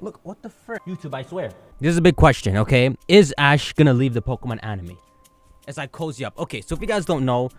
Look, what the frick? YouTube, I swear. This is a big question, okay? Is Ash gonna leave the Pokemon anime? As I cozy up. Okay, so if you guys don't know,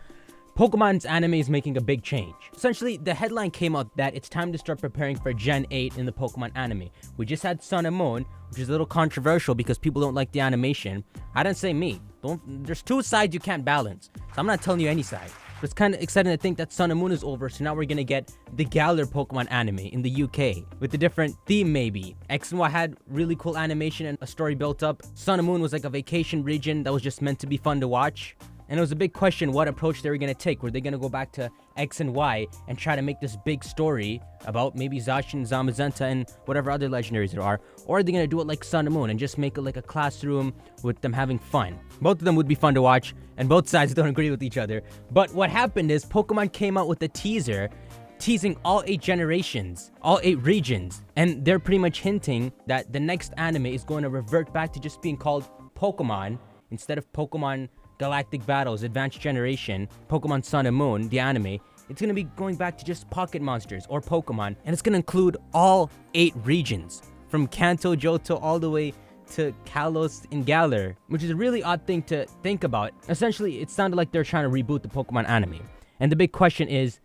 Pokemon's anime is making a big change. Essentially, the headline came out that it's time to start preparing for Gen 8 in the Pokemon anime. We just had Sun and Moon, which is a little controversial because people don't like the animation. I didn't say me. There's two sides you can't balance. So I'm not telling you any side. But it's kind of exciting to think that Sun and Moon is over, so now we're gonna get the Galar Pokemon anime in the UK with a different theme maybe. X and Y had really cool animation and a story built up. Sun and Moon was like a vacation region that was just meant to be fun to watch. And it was a big question what approach they were going to take. Were they going to go back to X and Y and try to make this big story about maybe Zacian, Zamazenta, and whatever other legendaries there are? Or are they going to do it like Sun and Moon and just make it like a classroom with them having fun? Both of them would be fun to watch, and both sides don't agree with each other. But what happened is Pokemon came out with a teaser teasing all 8 generations, all 8 regions. And they're pretty much hinting that the next anime is going to revert back to just being called Pokemon instead of Pokemon Galactic Battles, Advanced Generation, Pokemon Sun and Moon, the anime. It's going to be going back to just Pocket Monsters or Pokemon, and it's going to include all 8 regions, from Kanto, Johto, all the way to Kalos and Galar, which is a really odd thing to think about. Essentially, it sounded like they're trying to reboot the Pokemon anime. And the big question is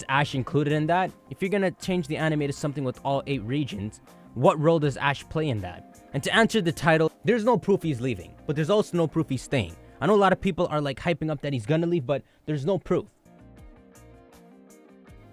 Ash included in that? If you're going to change the anime to something with all 8 regions, what role does Ash play in that? And to answer the title, there's no proof he's leaving, but there's also no proof he's staying. I know a lot of people are like hyping up that he's gonna leave, but there's no proof.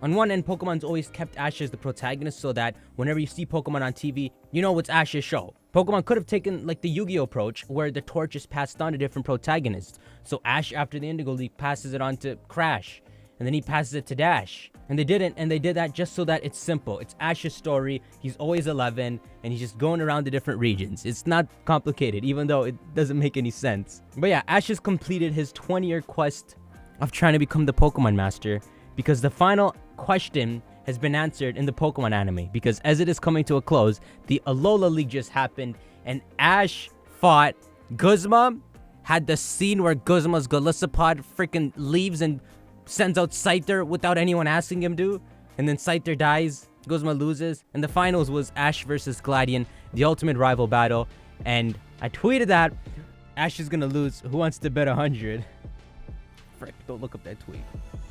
On one end, Pokemon's always kept Ash as the protagonist so that whenever you see Pokemon on TV, you know it's Ash's show. Pokemon could have taken like the Yu-Gi-Oh approach where the torch is passed on to different protagonists. So Ash, after the Indigo League, passes it on to Crash, and then he passes it to Dash. And they didn't, and they did that just so that it's simple. It's Ash's story. He's always 11, and he's just going around the different regions. It's not complicated, even though it doesn't make any sense. But yeah, Ash has completed his 20-year quest of trying to become the Pokemon Master, because the final question has been answered in the Pokemon anime. Because as it is coming to a close, the Alola League just happened, and Ash fought Guzma, had the scene where Guzma's Golisopod freaking leaves and sends out Scyther without anyone asking him to, and then Scyther dies, Guzma loses, and the finals was Ash versus Gladion, the ultimate rival battle. And I tweeted that Ash is gonna lose. Who wants to bet 100? Frick, don't look up that tweet.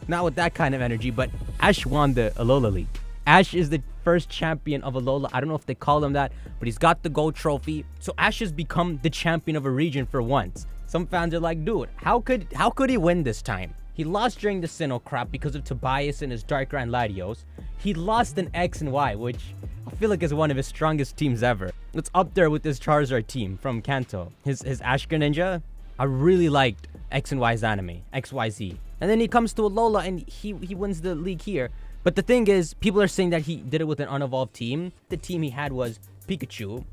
Not with that kind of energy, but Ash won the Alola League. Ash is the first champion of Alola. I don't know if they call him that, but he's got the gold trophy. So Ash has become the champion of a region for once. Some fans are like, dude, how could he win this time? He lost during the Sinnoh crap because of Tobias and his Darkrai Latios. He lost in X and Y, which I feel like is one of his strongest teams ever. It's up there with his Charizard team from Kanto. His Ash Greninja, I really liked X and Y's anime, XYZ. And then he comes to Alola and he wins the league here. But the thing is, people are saying that he did it with an unevolved team. The team he had was Pikachu,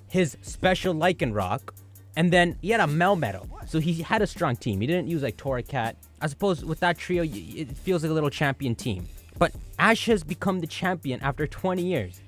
his special Lycanroc, and then he had a Melmetal. So he had a strong team. He didn't use like Torracat. I suppose with that trio, it feels like a little champion team. But Ash has become the champion after 20 years.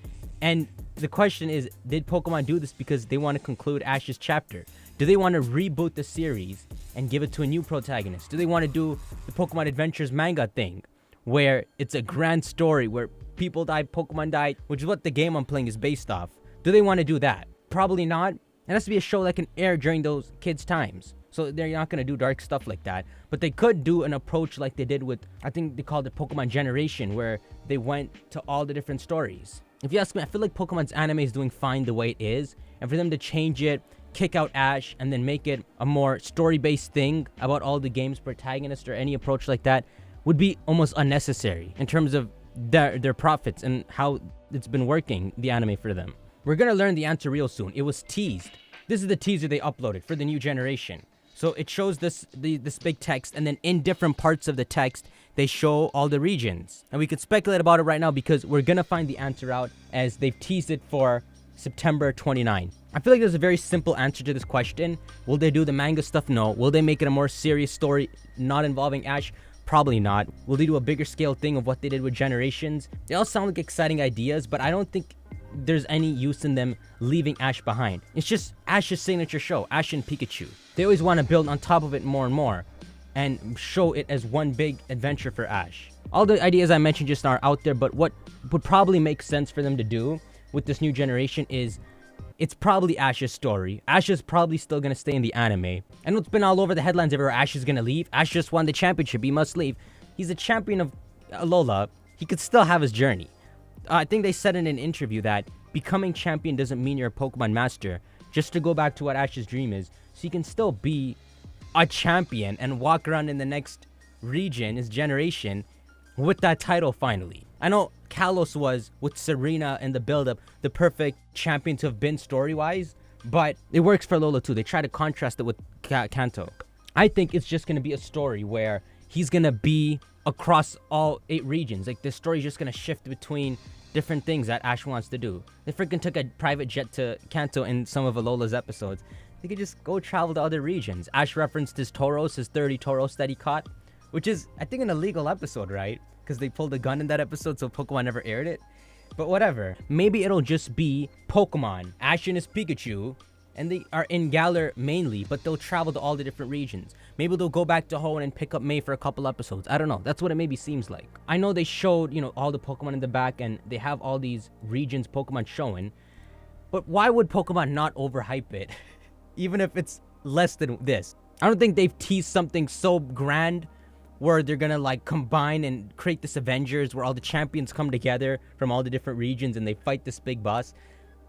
And the question is, did Pokemon do this because they want to conclude Ash's chapter? Do they want to reboot the series and give it to a new protagonist? Do they want to do the Pokemon Adventures manga thing, where it's a grand story where people die, Pokemon die, which is what the game I'm playing is based off? Do they want to do that? Probably not. It has to be a show that can air during those kids' times. So they're not going to do dark stuff like that. But they could do an approach like they did with, I think they called it Pokemon Generation, where they went to all the different stories. If you ask me, I feel like Pokemon's anime is doing fine the way it is. And for them to change it, kick out Ash, and then make it a more story-based thing about all the game's protagonists or any approach like that would be almost unnecessary in terms of their profits and how it's been working, the anime for them. We're going to learn the answer real soon. It was teased. This is the teaser they uploaded for the new generation. So it shows this big text, and then in different parts of the text, they show all the regions. And we could speculate about it right now because we're going to find the answer out as they've teased it for September 29. I feel like there's a very simple answer to this question. Will they do the manga stuff? No. Will they make it a more serious story not involving Ash? Probably not. Will they do a bigger scale thing of what they did with Generations? They all sound like exciting ideas, but I don't think there's any use in them leaving Ash behind. It's just Ash's signature show, Ash and Pikachu. They always want to build on top of it more and more and show it as one big adventure for Ash. All the ideas I mentioned just now are out there, but what would probably make sense for them to do with this new generation is it's probably Ash's story. Ash is probably still going to stay in the anime. I know it's been all over the headlines everywhere. Ash is going to leave. Ash just won the championship. He must leave. He's a champion of Alola. He could still have his journey. I think they said in an interview that becoming champion doesn't mean you're a Pokemon master. Just to go back to what Ash's dream is, so he can still be a champion and walk around in the next region, his generation, with that title finally. I know Kalos was, with Serena and the build-up, the perfect champion to have been story-wise, but it works for Alola too. They try to contrast it with Kanto. I think it's just going to be a story where he's going to be across all 8 regions. Like, this story's just going to shift between different things that Ash wants to do. They freaking took a private jet to Kanto in some of Alola's episodes. They could just go travel to other regions. Ash referenced his Tauros, his 30 Tauros that he caught, which is, I think, an illegal episode, right? Because they pulled a gun in that episode, so Pokemon never aired it. But whatever. Maybe it'll just be Pokemon, Ash and his Pikachu, and they are in Galar mainly, but they'll travel to all the different regions. Maybe they'll go back to Hoenn and pick up May for a couple episodes. I don't know. That's what it maybe seems like. I know they showed, all the Pokemon in the back, and they have all these regions Pokemon showing. But why would Pokemon not overhype it? Even if it's less than this. I don't think they've teased something so grand where they're gonna like combine and create this Avengers where all the champions come together from all the different regions and they fight this big boss.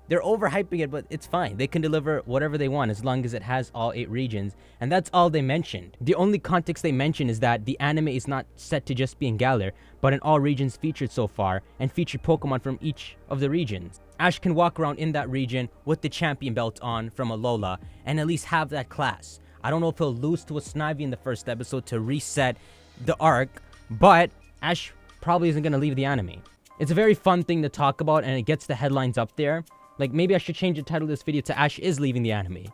They're overhyping it, but it's fine. They can deliver whatever they want as long as it has all 8 regions. And that's all they mentioned. The only context they mention is that the anime is not set to just be in Galar, but in all regions featured so far, and feature Pokemon from each of the regions. Ash can walk around in that region with the champion belt on from Alola, and at least have that class. I don't know if he'll lose to a Snivy in the first episode to reset the arc, but Ash probably isn't going to leave the anime. It's a very fun thing to talk about, and it gets the headlines up there. Like, maybe I should change the title of this video to Ash is leaving the anime.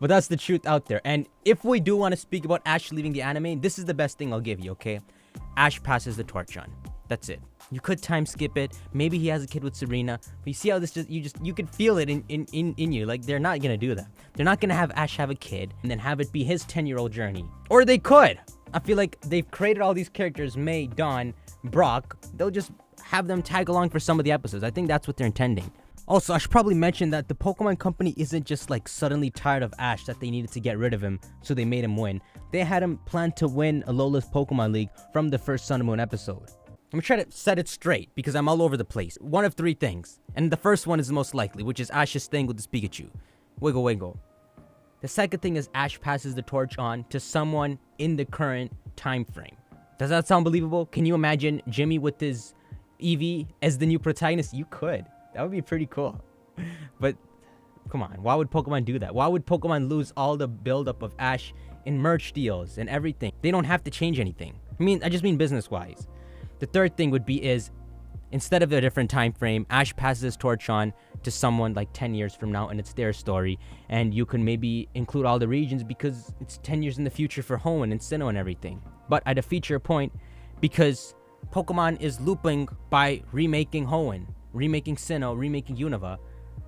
But that's the truth out there. And if we do want to speak about Ash leaving the anime, this is the best thing I'll give you, okay? Ash passes the torch on. That's it. You could time skip it. Maybe he has a kid with Serena. But you see how this you could feel it in you. Like, they're not going to do that. They're not going to have Ash have a kid and then have it be his 10-year-old journey. Or they could. I feel like they've created all these characters, May, Dawn, Brock. They'll just have them tag along for some of the episodes. I think that's what they're intending. Also, I should probably mention that the Pokemon Company isn't just like suddenly tired of Ash that they needed to get rid of him, so they made him win. They had him plan to win Alola's Pokemon League from the first Sun and Moon episode. I'm gonna try to set it straight because I'm all over the place. One of 3 things. And the first one is the most likely, which is Ash's thing with his Pikachu. Wiggle wiggle. The second thing is Ash passes the torch on to someone in the current time frame. Does that sound believable? Can you imagine Jimmy with his Eevee as the new protagonist? You could. That would be pretty cool. But come on, why would Pokemon do that? Why would Pokemon lose all the buildup of Ash in merch deals and everything? They don't have to change anything. I just mean business-wise. The third thing would be is, instead of a different time frame, Ash passes his torch on to someone like 10 years from now, and it's their story. And you can maybe include all the regions because it's 10 years in the future for Hoenn and Sinnoh and everything. But I'd feature a point because Pokemon is looping by remaking Hoenn, remaking Sinnoh, remaking Unova.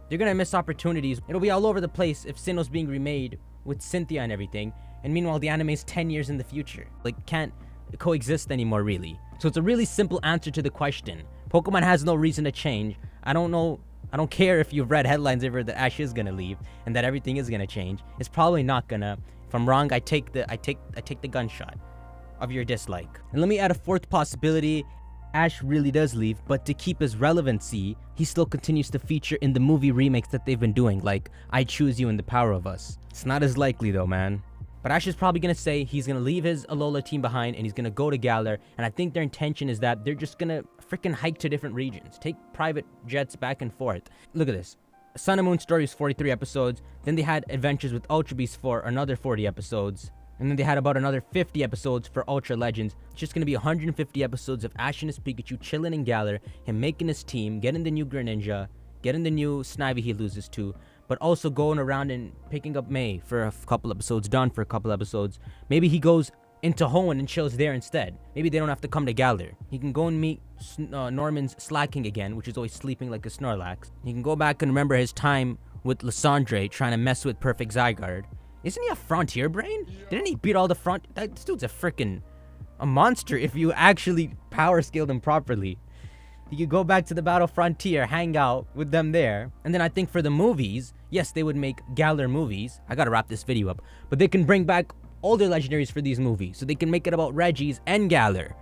They're gonna miss opportunities. It'll be all over the place if Sinnoh's being remade with Cynthia and everything, and meanwhile the anime is 10 years in the future. Like, can't coexist anymore, really. So it's a really simple answer to the question. Pokemon has no reason to change. I don't care if you've read headlines ever that Ash is gonna leave and that everything is gonna change. It's probably not gonna. If I'm wrong, I take the gunshot of your dislike. And let me add a 4th possibility. Ash really does leave, but to keep his relevancy, he still continues to feature in the movie remakes that they've been doing, like I Choose You and The Power of Us. It's not as likely though, man. But Ash is probably going to say he's going to leave his Alola team behind and he's going to go to Galar, and I think their intention is that they're just going to freaking hike to different regions, take private jets back and forth. Look at this. Sun and Moon story is 43 episodes, then they had adventures with Ultra Beast for another 40 episodes. And then they had about another 50 episodes for Ultra Legends. It's just going to be 150 episodes of Ash and his Pikachu chilling in Galar, him making his team, getting the new Greninja, getting the new Snivy he loses to, but also going around and picking up May for a couple episodes, Dawn for a couple episodes. Maybe he goes into Hoenn and chills there instead. Maybe they don't have to come to Galar. He can go and meet Norman's Slacking again, which is always sleeping like a Snorlax. He can go back and remember his time with Lysandre trying to mess with Perfect Zygarde. Isn't he a Frontier Brain? Didn't he beat all the this dude's a monster if you actually power scaled him properly. You could go back to the Battle Frontier, hang out with them there. And then I think for the movies, yes, they would make Galar movies. I gotta wrap this video up. But they can bring back all their legendaries for these movies. So they can make it about Regis and Galar,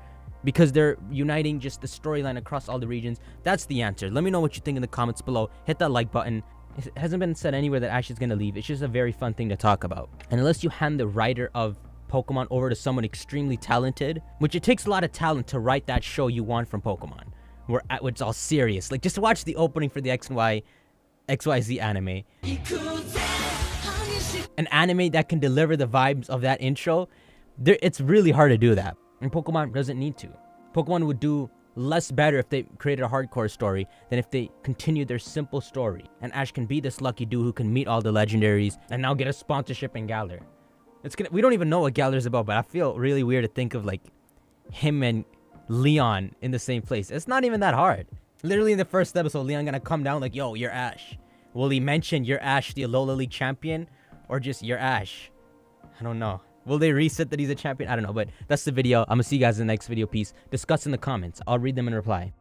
because they're uniting just the storyline across all the regions. That's the answer. Let me know what you think in the comments below. Hit that like button. It hasn't been said anywhere that Ash is gonna leave. It's just a very fun thing to talk about. And unless you hand the writer of Pokemon over to someone extremely talented, which it takes a lot of talent to write that show you want from Pokemon, where it's all serious. Like, just watch the opening for the XYZ anime. An anime that can deliver the vibes of that intro, it's really hard to do that. And Pokemon doesn't need to. Pokemon would do less better if they created a hardcore story than if they continued their simple story. And Ash can be this lucky dude who can meet all the legendaries and now get a sponsorship in Galar. We don't even know what Galar's about, but I feel really weird to think of like him and Leon in the same place. It's not even that hard. Literally in the first episode, Leon gonna come down like, yo, you're Ash. Will he mention you're Ash, the Alola League champion? Or just you're Ash? I don't know. Will they reset that he's a champion? I don't know, but that's the video. I'm gonna see you guys in the next video. Peace. Discuss in the comments. I'll read them and reply.